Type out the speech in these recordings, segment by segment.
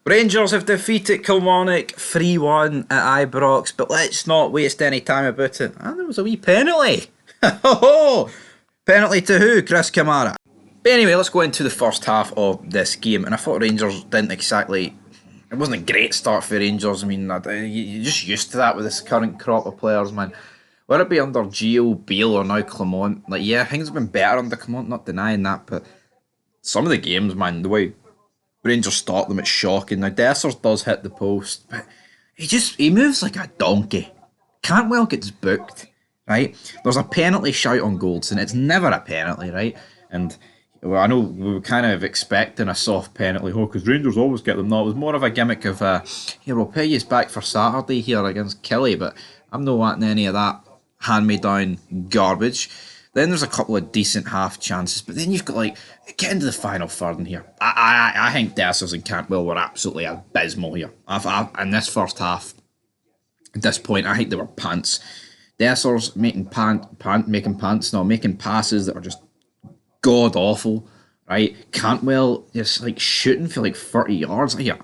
Rangers have defeated Kilmarnock 3-1 at Ibrox, but let's not waste any time about it. And there was a wee penalty. Penalty to who? Chris Kamara. But anyway, let's go into the first half of this game. And I thought Rangers didn't exactly... It wasn't a great start for Rangers. I mean, you're just used to that with this current crop of players, man. Whether it be under Gio, Beale or now Clement, like, yeah, things have been better under Clement, not denying that, but some of the games, man, the way Rangers start them, it's shocking. Now, Dessers does hit the post, but he moves like a donkey. Cantwell gets booked, right? There's a penalty shout on Goldson. It's never a penalty, right? And well, I know we were kind of expecting a soft penalty, because Rangers always get them. No, it was more of a gimmick of, here, we'll pay you back for Saturday here against Killie, but I'm not wanting any of that hand-me-down garbage. Then there's a couple of decent half chances, but then you've got, like, get into the final third in here. I think Dessers and Cantwell were absolutely abysmal here. In this first half, at this point, I think they were pants. Dessers making passes that are just god awful, right? Cantwell is like shooting for like 30 yards. Yeah,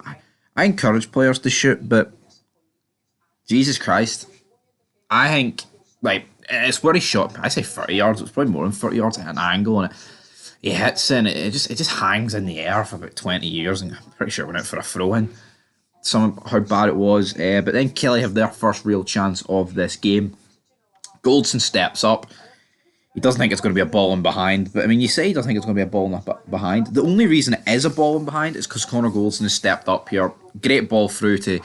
I encourage players to shoot, but Jesus Christ, I think like it's where he shot. I say 30 yards. It's probably more than 30 yards at an angle, and he hits in. It just hangs in the air for about 20 years, and I'm pretty sure it went out for a throw in. How bad it was, but then Killie have their first real chance of this game. Goldson steps up. He doesn't think it's going to be a ball in behind, but I mean, you say he doesn't think it's going to be a ball in behind. The only reason it is a ball in behind is because Connor Goldson has stepped up here. Great ball through to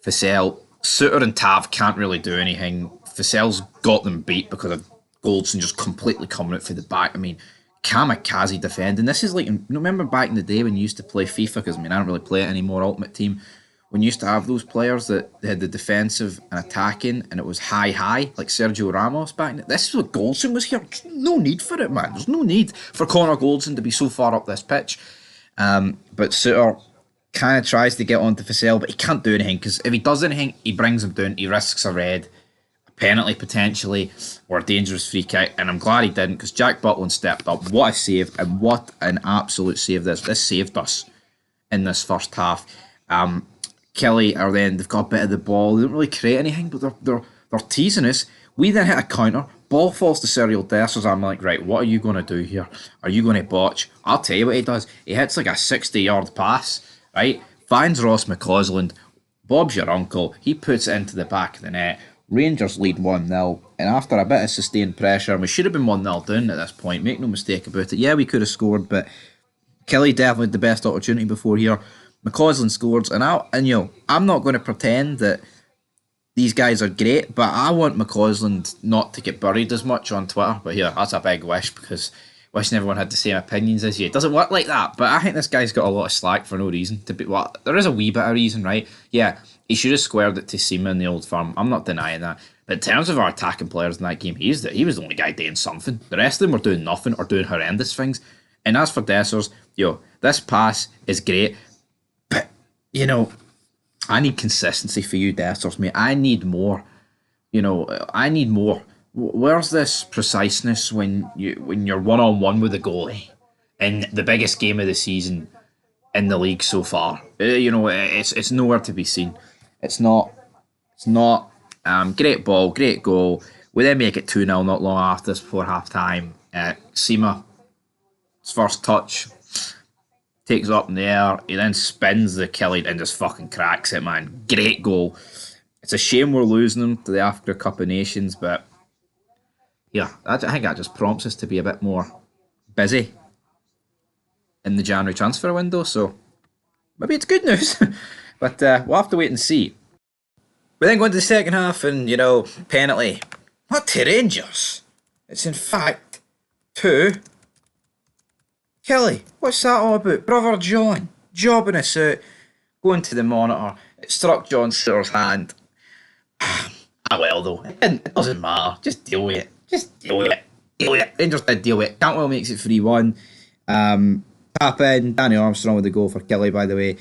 Vassell. Suter and Tav can't really do anything. Vassell's got them beat because of Goldson just completely coming out for the back. I mean, kamikaze defending. This is like, remember back in the day when you used to play FIFA, because I mean, I don't really play it anymore, Ultimate Team, when you used to have those players that they had the defensive and attacking, and it was high, like Sergio Ramos back then. This is what Goldson was here. There's no need for it, man. There's no need for Connor Goldson to be so far up this pitch. But Suter kind of tries to get onto Vassell, but he can't do anything, because if he does anything, he brings him down. He risks a red, a penalty potentially, or a dangerous free kick, and I'm glad he didn't, because Jack Butland stepped up. What a save, and what an absolute save this. This saved us in this first half. Killie are then, they've got a bit of the ball. They don't really create anything, but they're teasing us. We then hit a counter. Ball falls to Cyril Dessers. I'm like, right, what are you going to do here? Are you going to botch? I'll tell you what he does. He hits like a 60-yard pass, right? Finds Ross McCausland. Bob's your uncle. He puts it into the back of the net. Rangers lead 1-0. And after a bit of sustained pressure, and we should have been 1-0 down at this point, make no mistake about it. Yeah, we could have scored, but Killie definitely had the best opportunity before here. McCausland scores, and I'm not going to pretend that these guys are great, but I want McCausland not to get buried as much on Twitter. But here, that's a big wish, because wishing everyone had the same opinions as you. It doesn't work like that, but I think this guy's got a lot of slack for no reason. There is a wee bit of reason, right? Yeah, he should have squared it to Seema in the Old Firm. I'm not denying that. But in terms of our attacking players in that game, he was the only guy doing something. The rest of them were doing nothing or doing horrendous things. And as for Dessers, this pass is great. I need consistency for you, Dessers, mate. I need more. I need more. Where's this preciseness when you're one-on-one with the goalie in the biggest game of the season in the league so far? It's nowhere to be seen. It's not. Great ball, great goal. We then make it 2-0 not long after this before half-time. Seema, his first touch, takes it up in the air. He then spins the Killie and just fucking cracks it, man. Great goal. It's a shame we're losing them to the Africa Cup of Nations, but yeah, I think that just prompts us to be a bit more busy in the January transfer window, so maybe it's good news. But we'll have to wait and see. We then go into the second half and, penalty. Not to Rangers. It's in fact to Killie. What's that all about? Brother John, jobbing us out, going to the monitor. It struck John Suter's hand. Well though, it doesn't matter. Just deal with it. Rangers did deal with it. Cantwell makes it 3-1. Tap in. Danny Armstrong with the goal for Killie, by the way.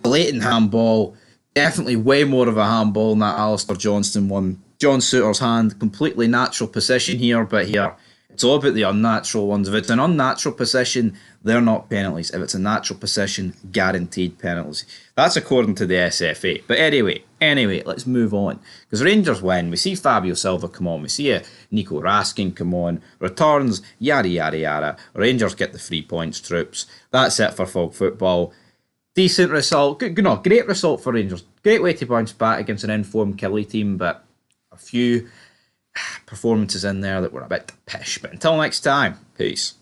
Blatant handball. Definitely way more of a handball than that Alistair Johnston one. John Suter's hand, completely natural position here, but here It's all about the unnatural ones. If it's an unnatural position, they're not penalties. If it's a natural position, guaranteed penalties. That's according to the SFA. But anyway, let's move on. Because Rangers win. We see Fabio Silva come on. We see Nico Raskin come on. Returns, yada, yada, yada. Rangers get the 3 points, troops. That's it for Fog Football. Decent result. Great result for Rangers. Great way to bounce back against an informed Killie team, but a few performances in there that were a bit pish. But until next time, peace.